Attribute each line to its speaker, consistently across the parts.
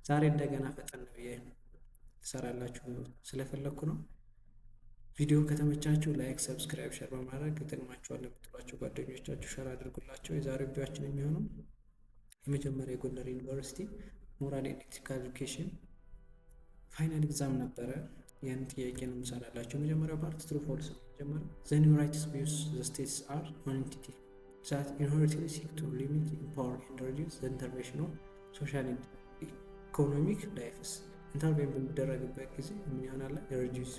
Speaker 1: ዛሬ እንደገና ፈጠን ብዬ ትሰራላችሁ ስለፈለኩ ነው። ቪዲዮ ከተመቻችሁ ላይክ፣ ሰብስክራይብ፣ ሸር በማድረግ ይጠቅማችኋል ለምትሏቸው ጓደኞቻችሁ ሸር አድርጉላቸው። የዛሬው ቪዲዮአችን የሚሆነው የመጀመሪያ የጎንደር ዩኒቨርሲቲ ሞራል ኤንድ ኤቲካል ኤዱኬሽን ፋይናል ኤግዛም ነበረ። ያን ጥያቄ ነው የምሰራላቸው። የመጀመሪያው ፓርት ትሩ ፎልስ ነው። መጀመሪያ ዘ ኒው ራይትስ ቪውስ ዘ ስቴትስ አር ኦን ኤንቲቲ ዛት ኢንሄሪትሊ ሲክ ቱ ሊሚት ኢምፓወር ኤንድ ሪዲዩስ ዘ ኢንተርቬንሽን ኦፍ ሶሻል ኤንድ ኢኮኖሚክ ላይፍስ። ኢንተርቬን በሚደረግበት ጊዜ ምን ይሆናል? ሪዲዩስ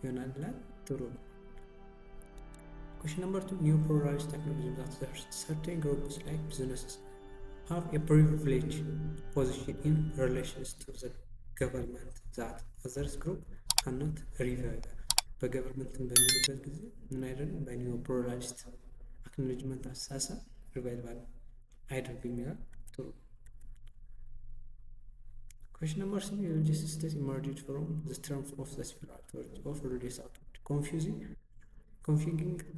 Speaker 1: ይሆናል። ጥሩ ነው። Question number 2. New polarized technology that certain groups like businesses have a privileged position in relation to the government that others group cannot revive. በገቨርንመንትን በሚልበት ጊዜ ምን አይደለም? በኒው ፕሉራሊስት አክኖሌጅመንት አስተሳሰብ ሪቫይቫል አይደርግም ይላል። ጥሩ። Question number 3. Religious state emerged from the strength of the civil authority of religious authority, confusing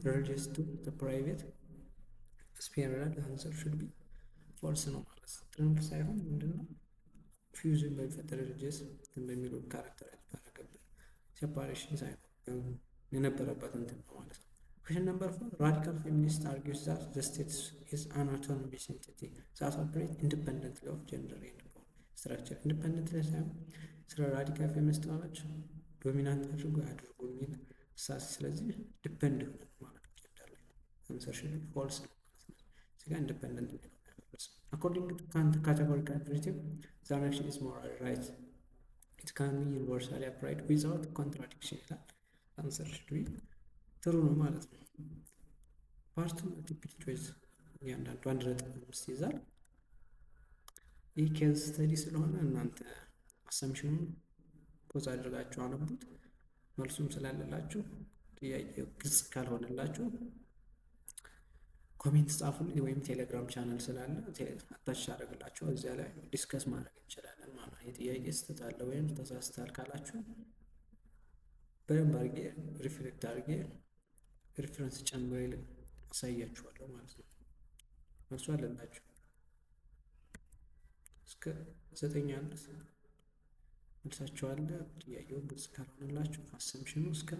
Speaker 1: religious to the private sphere. The answer should be false ነው ማለት ነው። ትረምፕ ሳይሆን ምንድነው ፊውዥን በሚፈጠር ሪሊጂየስ በሚለው ካራክተራይዝ ባደረገበት ሴፓሬሽን ሳይሆን የነበረበት እንትን ነው ማለት ነው። Question number 4. Radical feminists argues that the state is an autonomous entity that operates independently of gender and structure. ኢንዲፔንደንትሊ ሳይሆን ስለ ራዲካል ፌሚኒስት ማለት ዶሚናንት አድርጎ ያድርጉ የሚል ሳስ ስለዚህ ዲፔንድ ሆነ ማለት ነው። ጀንደር ላይ አንሰር ሹድ ቢ ፎልስ ነው ማለት ነው። እዚህ ጋር ኢንዲፔንደንት ነው። According to Kant categorical narrative, the nation is moral right. It can be universally applied without contradiction. Answer should be true ነው ማለት ነው። ፓርቱ መልቲፕል ቾይስ እያንዳንዱ 1.5 ይዛል። ይህ ኬዝ ስተዲ ስለሆነ እናንተ አሰምሽኑን ፖዝ አድርጋችሁ አነቡት። መልሱም ስላለላችሁ ጥያቄው ግልጽ ካልሆነላችሁ ኮሜንት ጻፉልኝ፣ ወይም ቴሌግራም ቻናል ስላለ አታች አደርግላችሁ እዚያ ላይ ዲስከስ ማድረግ እንችላለን ማለት ነው። የጥያቄ ስህተት አለ ወይም ተሳስታል ካላችሁ በደንብ አድርጌ ሪፍሌክት አድርጌ ሪፍረንስ ጨምሬ አሳያችኋለሁ ማለት ነው። መልሱ አለላችሁ እስከ 9 ያሉት መልሳችኋለ። ጥያቄው ግልጽ ካልሆነላችሁ አሰምሽኑ እስከ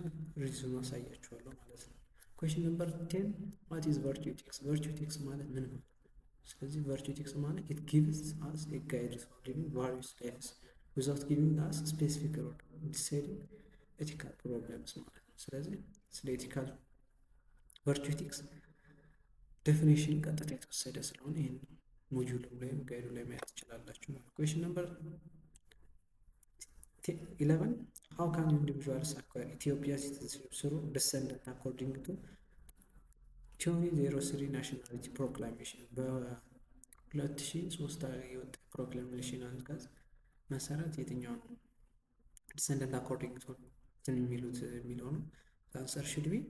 Speaker 1: ሪዝኑ አሳያችኋለሁ ማለት ነው። Question number 10. What is virtue ethics? Virtue ethics ማለት ምን ማለት ነው? ስለዚህ virtue ethics ማለት it gives us a guide for living various lives without giving us specific road deciding ethical problems ማለት ነው። ስለዚህ ስለ ethical virtue ethics ዴፊኒሽን ቀጥታ የተወሰደ ስለሆነ ይሄን ሞጁሉ ወይም ጋይዱ ላይ ማየት ትችላላችሁ ማለት ነው። Question number 11. How can individuals acquire Ethiopian citizenship through descent according to Theory 03 Nationality Proclamation? በ2003 የወጣ ፕሮክላሜሽን አንቀጽ መሰረት የትኛው ነው descendant according to የሚለው ነው? አንሰር should be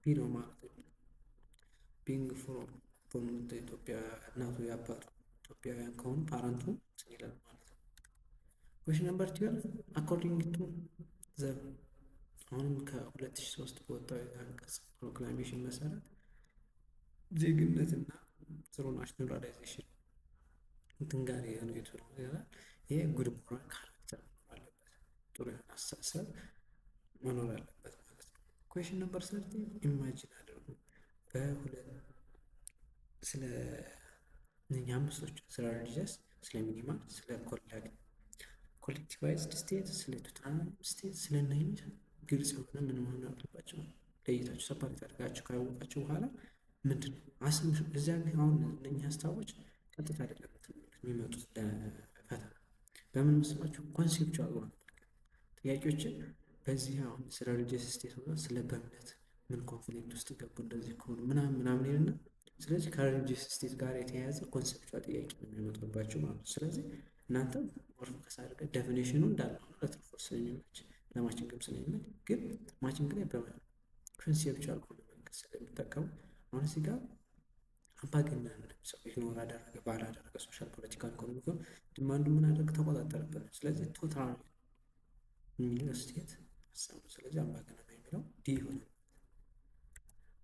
Speaker 1: ቢ ነው ማለት ነው። being from ኢትዮጵያ እናቱ ያባቱ ኢትዮጵያውያን ከሆኑ ፓረንቱ ይላል ማለት ነው። Question number 12. According to the አሁንም ከ2003 በወጣው አንቀጽ ፕሮክላሜሽን መሰረት ዜግነትና ጥሩ ናሽናላይዜሽን እንትን ጋር ያለው ይላል። ይሄ ጉድ ሞራል ካራክተር አለበት፣ ጥሩ የሆነ አስተሳሰብ መኖር አለበት ማለት ነው። Question number 13. ኢማጂን አድርጉ ስለ እነኛ አምስቶች ስለ ሪሊጂየስ፣ ስለ ሚኒማል፣ ስለ ኮሌክቲቫይዝድ ስቴት፣ ስለ ቶታል ስቴት፣ ስለ ነኝ ግልጽ የሆነ ምን መሆን አለባቸው ለይታችሁ ሰፓሬት አድርጋችሁ ካወቃችሁ በኋላ ምንድን ነው አስም እዚያ ግን አሁን እነኛ ሀሳቦች ቀጥታ አይደለም የሚመጡት ለፈተና በምን መስላችሁ ኮንሴፕቹዋል ሆነ ጥያቄዎችን በዚህ አሁን ስለ ሪሊጂየስ ስቴት ሆነ ስለ በእምነት ምን ኮንፍሊክት ውስጥ ገቡ እንደዚህ ከሆኑ ምናምን ይልና ስለዚህ ከሪሊጂየስ ስቴት ጋር የተያያዘ ኮንሴፕቹዋል ጥያቄ ነው የሚመጡባቸው ማለት ነው። ስለዚህ እናንተ ፎከስ አድርገ ዴፊኒሽኑ እንዳለ ነው ለትርፎስ ስለሚመች ለማችንግም ስለሚመች ግን ማችንግ ላይ በኮንሴፕቹዋል ሆነ መንገድ ስለሚጠቀሙ አሁን እዚህ ጋር አምባገነን ሰው ኢግኖር አደረገ ባላደረገ ሶሻል ፖለቲካል ኢኮኖሚክ ዲማንዱ ምን አደረገ ተቆጣጠረበት። ስለዚህ ቶታል የሚለው ስቴት ሀሳብ ነው። ስለዚህ አምባገነን የሚለው ዲ ይሆናል።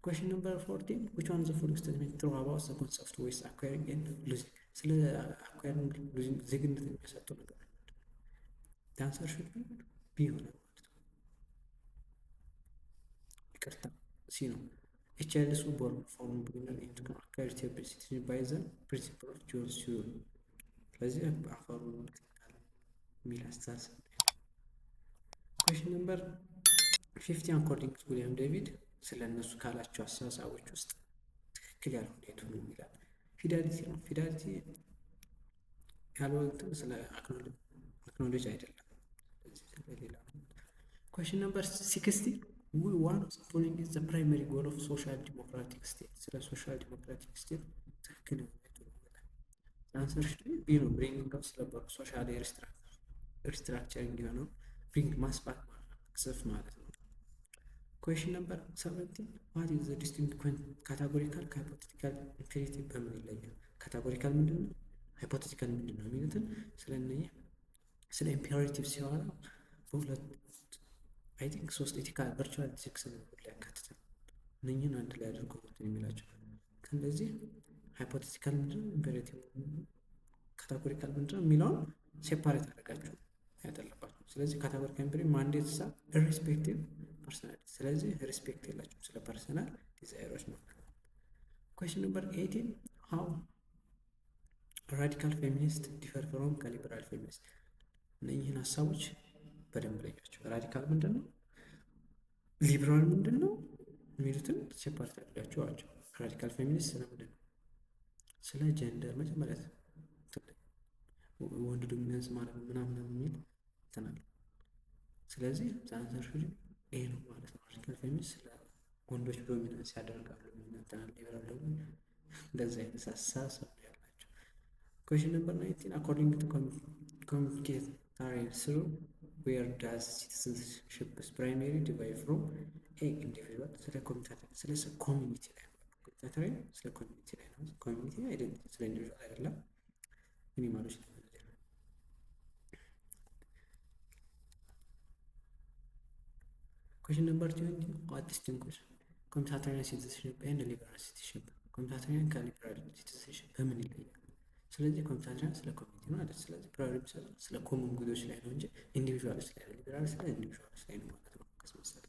Speaker 1: Question number 14. Which one of the following statements true about the concept of acquiring and losing? ስለ አኳሪንግ ዜግነት የሚያሰጠው ነገር ዳንሰር ሹድ ቢ ይሆናል ማለት ነው። ይቅርታ ሲ ነው። A child is born from beginning into acquire citizenship by the principle of John Sewell። ስለዚህ አፋሩ የሚል አስተሳሰብ። ኩዌሽን ነምበር 50 አኮርዲንግ ቱ ዊሊያም ዴቪድ ስለ እነሱ ካላቸው አስተሳሰቦች ውስጥ ትክክል ያልሆነ የቱ ነው ይላል። ፊዳሊቲ ነው። ፊዳሊቲ ያለው እንትን ስለ አክኖሎጂ አይደለም። ሌላ ኩዌሽን ነምበር 60 ዋን ኦፍ ዘ ፎሎዊንግ ኢዝ ዘ ፕራይመሪ ጎል ኦፍ ሶሻል ዲሞክራቲክ ስቴት። ስለ ሶሻል ዲሞክራቲክ ስቴት ትክክል የሆነ የቱ ነው ይላል። አንሰር ቢ ነው። ብሪንግ አፕ ስለ ሶሻል ሪስትራክቸሪንግ የሆነው ብሪንግ ማስፋት ማክሰፍ ማለት ነው። ኩዌሽን ነምበር 17 ዋት ኢዝ ዘ ዲስቲንክት ካታጎሪካል ከሃይፖቴቲካል ኢምፔሬቲቭ በምን ይለያል? ካታጎሪካል ምንድን ነው? ሃይፖቴቲካል ምንድን ነው የሚሉትን ስለ ኢምፔሬቲቭ ሲያወራ በሁለት አይ ቲንክ 3 ኤቲካል ቨርቹዋል ኤቲክስ ነው ሊያካትታል። እነኝህን አንድ ላይ አድርጎ የሚላቸው ከእንደዚህ ሃይፖቴቲካል ምንድን ነው፣ ኢምፔሬቲቭ ካታጎሪካል ምንድን ነው የሚለውን ሴፓሬት አድርጋችሁ ያጠለባችሁ። ስለዚህ ካታጎሪካል ኢምፔሬቲቭ ማንዴት ሳ ኢሪስፔክቲቭ ፐርሰናሊቲ። ስለዚህ ሪስፔክት የላቸውም ስለ ፐርሰናል ዲዛይሮች ነው። ኩዌሽን ነምበር 18 ሃው ራዲካል ፌሚኒስት ዲፈር ፍሮም ከሊበራል ፌሚኒስት። እነኝህን ሀሳቦች በደንብ ለያቸው። ራዲካል ምንድን ነው፣ ሊበራል ምንድን ነው የሚሉትን ሴፓሬት አድርጋችኋቸው። ራዲካል ፌሚኒስት ስለ ምንድን ነው? ስለ ጀንደር መጀመሪያ ወንድ ዶሚናንስ ማለት ነው ምናምን የሚል ተናል። ስለዚህ ዛንሰር ይሄ ነው ማለት ነው። ራዲካል ፌሚኒስት ስለ ወንዶች ዶሚናንስ ያደርጋሉ ተናል። ሊበራል ደግሞ እንደዚህ አይነት አስተሳሰብ ያላቸው። ኩዌሽን ነምበር 19 አኮርዲንግ ቱ ኮሚኒኬታሪያን ስሩ where does citizenship primarily derive from a individual? ስለ ኮሚኒቲ ላይ ነው። ኮሚኒታሪያን ስለ ኮሚኒቲ ላይ ነው። ኮሚኒቲ አይደለም ስለ ኢንዲቪጁዋል አይደለም። ሚኒማሎች ነው። ኩዌሽን ነምበር 20 what distinguish ኮሚኒታሪያን ሲቲዝንሺፕ and ሊበራል ሲቲዝንሺፕ? ኮሚኒታሪያን ከሊበራል ሲቲዝንሺፕ በምን ይለያል? ስለዚህ ኮሚኒታሪያን ስለ ኮሚኒቲ ነው አይደል? ስለዚህ ፕራዮሪቲ ስለ ኮመን ጉዶች ላይ ነው እንጂ ኢንዲቪጁዋልስ ላይ ነው። ሊበራል ስለ ኢንዲቪጁዋልስ ላይ ነው ማለት ነው ከስመሰለ።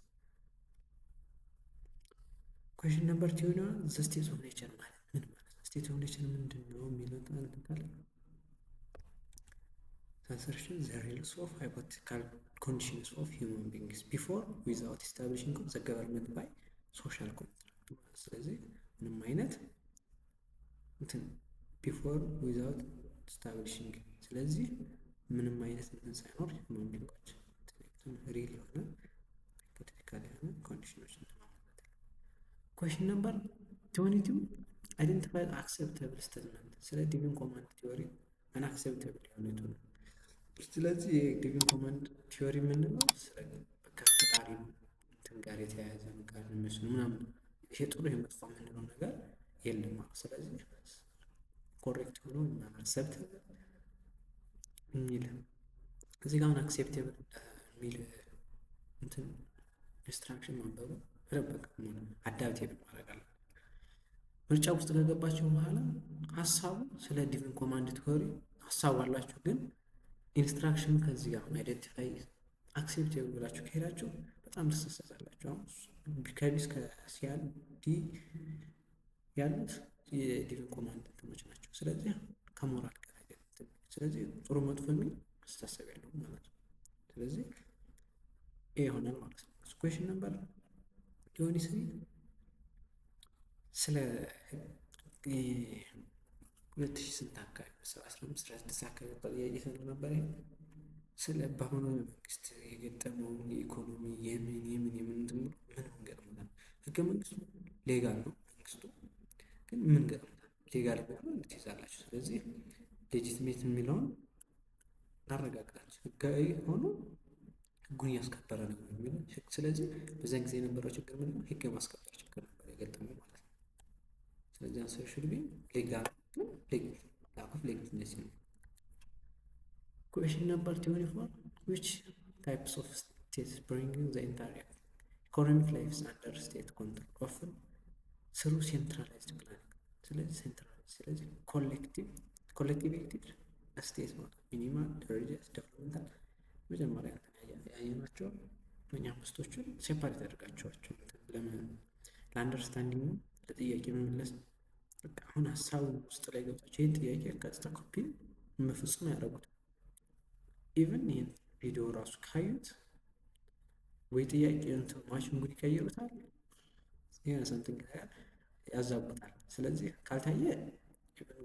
Speaker 1: ኩዌሽን ነምበር 21 ዘ ስቴት ኦፍ ኔቸር ማለት ምን ማለት ነው? ስቴት ኦፍ ኔቸር ምንድን ነው የሚለው ታልተካለ ሳንሰርሽን ዘ ሪልስ ኦፍ ሃይፖቴቲካል ኮንዲሽንስ ኦፍ ሂውማን ቢንግስ ቢፎር ዊዛውት ኢስታብሊሽንግ ዘ ገቨርንመንት ባይ ሶሻል ኮንትራክት። ስለዚህ ምንም አይነት እንትን ቢፎር ዊዛውት ስታብሊሽንግ፣ ስለዚህ ምንም አይነት እንትን ሳይኖር ሂውማን ቢንጎች ሪል የሆነ ሃይፖቴቲካል የሆነ ኮንዲሽኖች ማለት ነው። ኩዌሽን ነምበር 22 አይደንቲፋይ አክሴፕተብል ስቴትመንት። ስለ ዲቪን ኮማንድ ቲዮሪ አንአክሴፕተብል የሆነ የቱ ነው? ስለዚህ የዲቪን ኮማንድ ቲዮሪ የምንለው ስለ ፈጣሪ እንትን ጋር የተያያዘ ነገር የሚመስሉ ምናምን ይሄ ጥሩ ይሄ መጥፎ የምንለው ነገር የለም ማለት። ስለዚህ ኮሬክት ሆኖ አክሴፕተብል የሚል እዚህ ጋር አክሴፕተብል የሚል እንትን ኢንስትራክሽን ማንበቡ ረበቀ አዳፕቴብል ማድረግ አለ። ምርጫ ውስጥ ከገባቸው በኋላ ሀሳቡ ስለ ዲቪን ኮማንድ ቲዮሪ ሀሳቡ አላችሁ፣ ግን ኢንስትራክሽን ከዚህ ጋር አይደንቲፋይ አክሴፕተብል ብላችሁ ከሄዳችሁ በጣም ትሰሰታላችሁ። አሁን ከቢስ ከሲያል ዲ ያሉት የዲቪን ኮማንድ እንትኖች ናቸው። ስለዚህ ከሞራል ጋር አይደለም። ስለዚህ ጥሩ መጥፎ የሚል አስተሳሰብ ያለው ማለት ነው። ስለዚህ ይሄ ይሆናል ማለት ነው። ኩዌሽን ነምበር 23 ስለ 2000 ስንት አካባቢ 15 16 አካባቢ እየሰሩ ነበር። ስለ በአሁኑ መንግስት የገጠመውን የኢኮኖሚ የምን ገጥሞናል። ህገ መንግስቱ ሌጋል ነው። መንግስቱ ግን ምን ገጥሞናል? ሌጋል ቢሆን እንድትይዛላችሁ። ስለዚህ ሌጂትሜት የሚለውን እናረጋግጣችሁ። ህጋዊ ሆኖ ህጉን እያስከበረ ነው የሚለው። ስለዚህ በዛን ጊዜ የነበረው ችግር ምንድን ነው? ህግ የማስከበር ችግር ነበር የገጠመው ማለት ነው። ስለዚህ አንሰር ሹድ ቢ ሌጋል lack of legitimacy ነው። Question number 24 which types of states bringing the entire economic lives under state control often through centralized planning? ስለዚህ ሴንትራላይዝ፣ ስለዚህ ኮሌክቲቭ ኮሌክቲቪቲ ስቴት ማለት ሚኒማል፣ ሪሊጂየስ፣ ዴቨሎፕመንታል መጀመሪያ ያየናቸው እኛ አምስቶቹን ሴፓሬት ያደርጋቸዋቸው ለአንደርስታንዲንግ ለጥያቄ መመለስ አሁን ሀሳቡ ውስጥ ላይ ገብታቸው ይህን ጥያቄ ቀጥታ ኮፒ በፍጹም ያደረጉት ኢቨን ይህን ቪዲዮ ራሱ ካዩት ወይ ጥያቄ ማሽንጉን ይቀይሩታል፣ ይህን ሰምቲንግ ያዛቡታል። ስለዚህ ካልታየ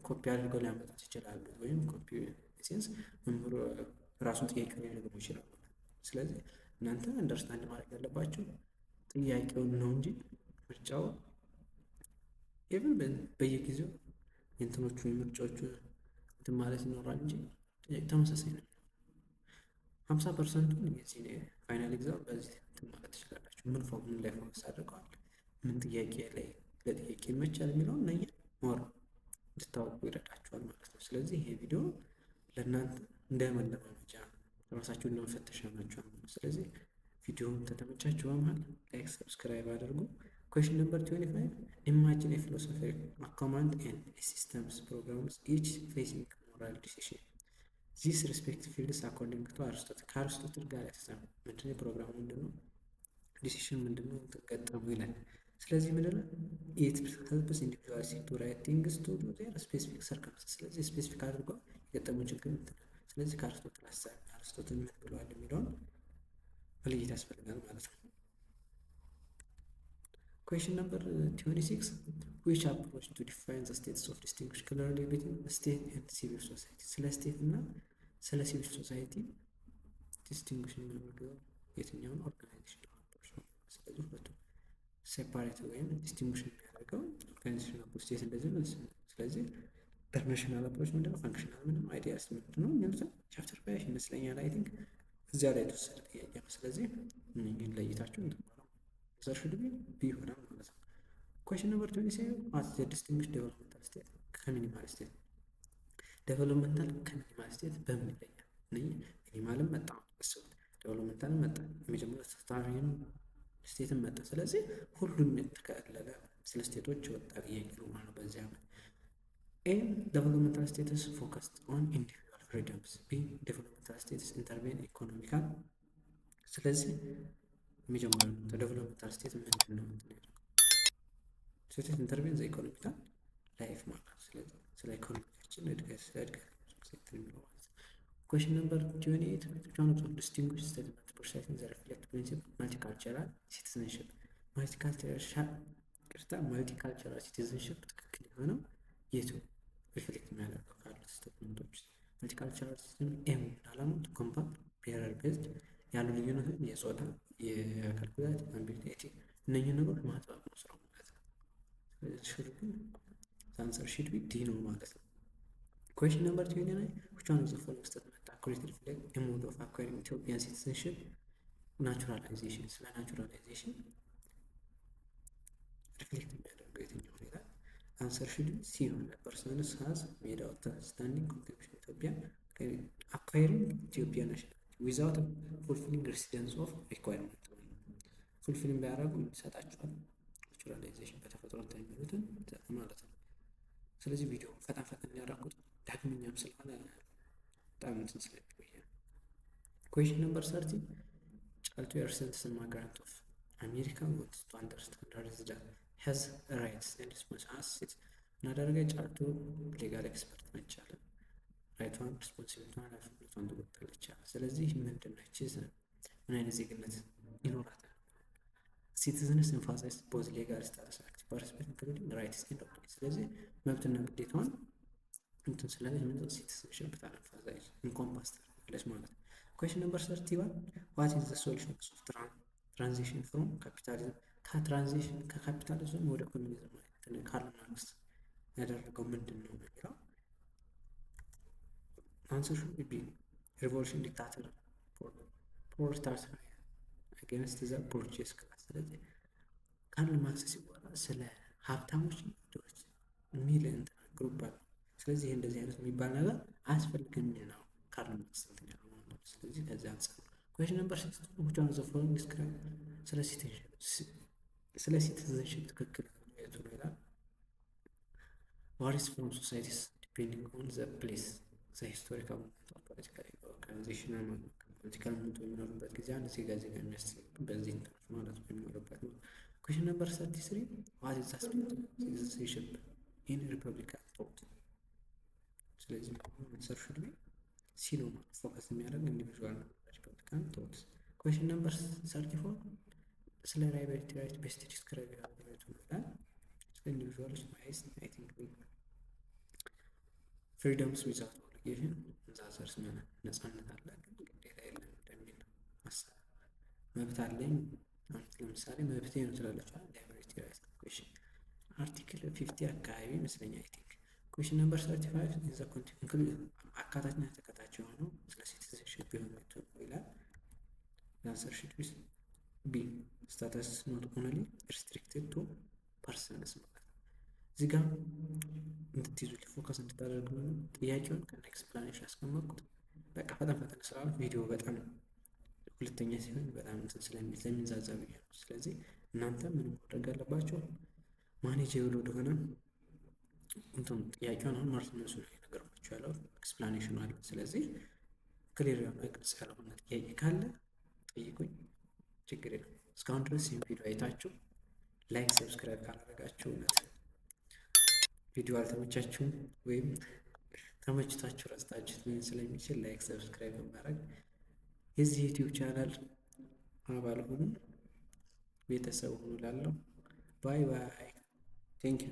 Speaker 1: ኮፒ አድርገው ሊያመጡት ይችላሉ፣ ወይም ኮፒ ሴንስ መምህሩ ራሱን ጥያቄ ሊያደርጉ ይችላሉ። ስለዚህ እናንተ አንደርስታንድ ማድረግ ያለባቸው ጥያቄውን ነው እንጂ ምርጫው ኢቭን በየጊዜው እንትኖቹ የምርጫዎቹ እንትን ማለት ይኖራል እንጂ ተመሳሳይ ነው። 50%ን የዚህ ፋይናል ኤግዛም በዚህ እንትን ማለት ትችላላችሁ። ምን ላይ ፎከስ አድርገዋል፣ ምን ጥያቄ ላይ ለጥያቄ ይመቻል የሚለውን ነኝ ሞር እንድታወቁ ይረዳችኋል ማለት ነው። ስለዚህ ይሄ ቪዲዮ ለእናንተ እንደ መለማመጃ ራሳችሁን እንደመፈተሻ ናቸው። ስለዚህ ቪዲዮውን ከተመቻችሁ በመሃል ላይክ፣ ሰብስክራይብ አድርጉ። Question number 25. Imagine a philosophy, a command and a systems programs each facing moral decision. These respective fields according to Aristotle. ከአርስቶትል ጋር የተሰራ ምንድነው ፕሮግራሙ ምንድነው ዲሲሽን ምንድነው ተገጠሙ ይላል። ስለዚህ ምንድነው it helps individuals to write things to do their specific circumstances። ስለዚህ ስፔሲፊክ አድርገው የገጠሙ ችግር ምንድነው። ስለዚህ ከአርስቶትል ሀሳብ አርስቶትል ምን ብለዋል የሚለውን መለየት ያስፈልጋል ማለት ነው። Question number 26. Which approach to define the status of distinguish clearly between state and civil society? ስለ ስቴት እና ስለ ሲቪል ሶሳይቲ ዲስቲንጉሽ የሚያደርገው የትኛውን ኦርጋናይዜሽን አፕሮች ነው? ስለዚህ ሁለቱም ሴፓሬት ወይም ዲስቲንጉሽ የሚያደርገው ኦርጋናይዜሽን አፕሮች ስቴት እንደዚህ ነው። ስለዚህ ኢንተርናሽናል አፕሮች ምንድነው፣ ፋንክሽናል ምንድነው፣ አይዲያስ ምንድነው የሚሉትን ቻፕተር ባይ ይመስለኛል። አይ ቲንክ እዚያ ላይ የተወሰደ ጥያቄ ነው። ስለዚህ እነኝህን ለይታችሁ ዘር ሹድ ቢ ይሆናል ማለት ነው። ኩዌሽን ነምበር 27 ዋት ዘ ዲስቲንጉሽ ዴቨሎፕመንታል ስቴት ከሚኒማል ስቴት። ዴቨሎፕመንታል ከሚኒማል ስቴት በምን ይለያል? ሚኒማልም መጣ አስቡት፣ ዴቨሎፕመንታልም መጣ፣ የመጀመሪያ ስታሪን ስቴትም መጣ። ስለዚህ ሁሉም የተከለለ ስለ ስቴቶች ወጣ ጥያቄ ነው ማለት ነው በዚህ ዓመት። ኤ ዴቨሎፕመንታል ስቴትስ ፎከስድ ኦን ኢንዲቪጁዋል ፍሪደምስ። ቢ ዴቨሎፕመንታል ስቴትስ ኢንተርቬን ኢኮኖሚካል። ስለዚህ የሚጀምረው ዴቨሎፕመንታል ስቴት ምንድን ነው? ስቴት ኢንተርቬን ዘ ኢኮኖሚካል ላይፍ ማለት ነው። ስለዚህ ስለ ኢኮኖሚካችን እድገት ስለ እድገት ስቴት የሚለው ማለት ነው። ኩዌሽን ነምበር 28 which one of the distinguished statement precisely the reflect principle multicultural citizenship? multicultural citizenship ትክክል የሆነው የቱ ሪፍሌክት የሚያደርገው ካሉት ስቴትመንቶች መልቲካልቸራል ሲስተም ኤም አላማው ኮምፓክት ብሔራዊ ቤዝድ ያሉ ልዩነቶች የጾታ የአካል ጉዳት አምቢጉቲ እነኚህ ነገሮች ማጥበቅ ነው ስራው ማለት ነው። አንሰር ሺድ ቢ ዲ ነው ማለት ነው። ኩዌሽን ነምበር 29 which one of the following statement accurately reflect a mode of acquiring Ethiopian citizenship? naturalization ስለ naturalization ሪፍሌክት የሚያደርገው የትኛው ሁኔታ? አንሰር ሺድ ቢ ሲ ነው። ፐርሰንስ ሃዝ ሜድ አውት ስታንዲንግ ኮንትሪቢዩሽን ኢትዮጵያ acquiring Ethiopian nationality without fulfilling residence of requirement ፉልፊልም ቢያደርጉ ይሰጣቸዋል ናቹራላይዜሽን በተፈጥሮ የሚሉትን ማለት ነው። ስለዚህ ቪዲዮ ፈጠን ያደረኩት ዳግመኛም ስለሆነ በጣም እንትን ስለሚቆይ። ኩዌሽን ነምበር 30 ጫልቱ የርሰንትስ ማግራንት ኦፍ አሜሪካ ወት ቱ አንደርስታንድ ሬዚደንት ሃዝ ራይትስ ኤንድ ሪስፖንሲቢሊቲስ እናደረገ ጫልቱ ሌጋል ኤክስፐርት ነች አለ። ራይቷን ሪስፖንሲቢሊቲዋን ኃላፊነቷን ትወጣለች አለ። ስለዚህ ምንድን ነች? ምን አይነት ዜግነት ይኖራታል? ሲቲዝንስ ኤምፋሳይዝ ቦዝ ሌጋል ስታተስ አክቲቭ ፓርቲሲፔት ኢንክሉዲንግ ራይትስ ኤንድ ኦብሊጌሽንስ። ስለዚህ መብትና ግዴታዋን እንትን ስለዚህ ምን ሲቲዝንሺፕ ታለፋዛይዝ ኢንኮምፓስ ታደርጋለች ማለት ነው። ኩዌሽን ነምበር 31 ዋት ኢዝ ዘ ሶሉሽን ኦፍ ትራንዚሽን ፍሮም ካፒታሊዝም ከካፒታሊዝም ወደ ኮሚኒዝም ማለት ካርል ማርክስ ያደረገው ምንድን ነው የሚለው አንሰር ሹድ ቢ ሪቮሉሽን ዲክታተር ፕሮሌታሪያን አጌንስት ዘ ቦርጂየስ ክላስ። ስለዚህ ካርል ማርክስ ሲወራ ስለ ሀብታሞች ድሆች የሚል እንትን ግሩፕ አለ። ስለዚህ እንደዚህ አይነት የሚባል ነገር አያስፈልግም ነው ካርል ማርክስ እንትን ያለው ማለት ነው። ስለዚህ ከዚህ አንፃር ኩዌሽን ነምበር 6 which one of the following describe ስለ ሲቲዝንሺፕ ትክክል የቱ ነው ይላል። ዋሪስ ፍሮም ሶሳይቲስ ዲፔንዲንግ ኦን ዘ ፕሌስ ዘ ሂስቶሪካል ፖለቲካል ኦርጋናይዜሽናል ፖለቲካል ሙቭመንት በሚኖርበት ጊዜ አንድ ዜጋ የሚያስብ በዚህ ኢንተርፍ ማለት ነው የሚኖርበት ነው። ኩዌሽን ነምበር 33 ዋት ኢዝ ዘ ስፒሪት ኦፍ ሲቲዝንሺፕ ኢን ሪፐብሊካን ቶት። ስለዚህ አንሰር ሹድ ቢ ሲ ነው ማለት ፎከስ የሚያደርግ ኢንዲቪዥዋል ነው ሪፐብሊካን ቶት። ኩዌሽን ነምበር 34 ስለ ራይት ቤስት ዲስክራይብ ያደረገው ይላል። ስለ ኢንዲቪዥዋሎች ማይስ አይ ቲንክ ፍሪደምስ ዊዛውት ኦብሊጌሽን ዛዘርስ ነፃነት አለ ግን ግዴታ የለም እንደሚል ሀሳብ። መብት አለኝ ለምሳሌ መብቴ ነው ትላለች ዳይቨርሲቲ ራይት ኩዌሽን አርቲክል 50 አካባቢ ይመስለኛል። አይ ቲንክ ኩዌሽን ነምበር 35 ኢን ዘ ኮንቴንት አካታችና ተከታች የሆነው ስለ ሲቲዝንሺፕ ቢሆን ይላል። የአንሰር ሺት ቢ ስታተስ ኖት ኦንሊ ሪስትሪክትድ ቱ ፐርሰንስ ማለት ነው። እዚህ ጋር እንድትይዙ ፎከስ እንድታደርጉ ጥያቄውን ከነ ኤክስፕላኔሽን ያስቀመጥኩት በቃ ፈጠን ስላሉ ቪዲዮ በጣም ሁለተኛ ሲሆን በጣም እንትን ስለሚንዛዛ ብዬ ነው። ስለዚህ እናንተ ምንም ማድረግ አለባቸው ማኔጀብል ወደሆነ እንትን ጥያቄውን አሁን ማለት ነው እሱ ነገርኳችሁ ያለው ኤክስፕላኔሽኑ አለ። ስለዚህ ክሊር የሆነ ግልጽ ያልሆነ ጥያቄ ካለ ጠይቁኝ፣ ችግር የለም። እስካሁን ድረስ ይህን ቪዲዮ አይታችሁ ላይክ ሰብስክራይብ ካላደረጋችሁ እውነት ቪዲዮ አልተመቻችሁም ወይም ተመችታችሁ ረስታችሁት ሊሆን ስለሚችል ላይክ ሰብስክራይብ በማድረግ የዚህ ዩቲዩብ ቻናል አባል ሁኑ፣ ቤተሰብ ሁኑ እላለሁ። ባይ ባይ። ቴንክ ዩ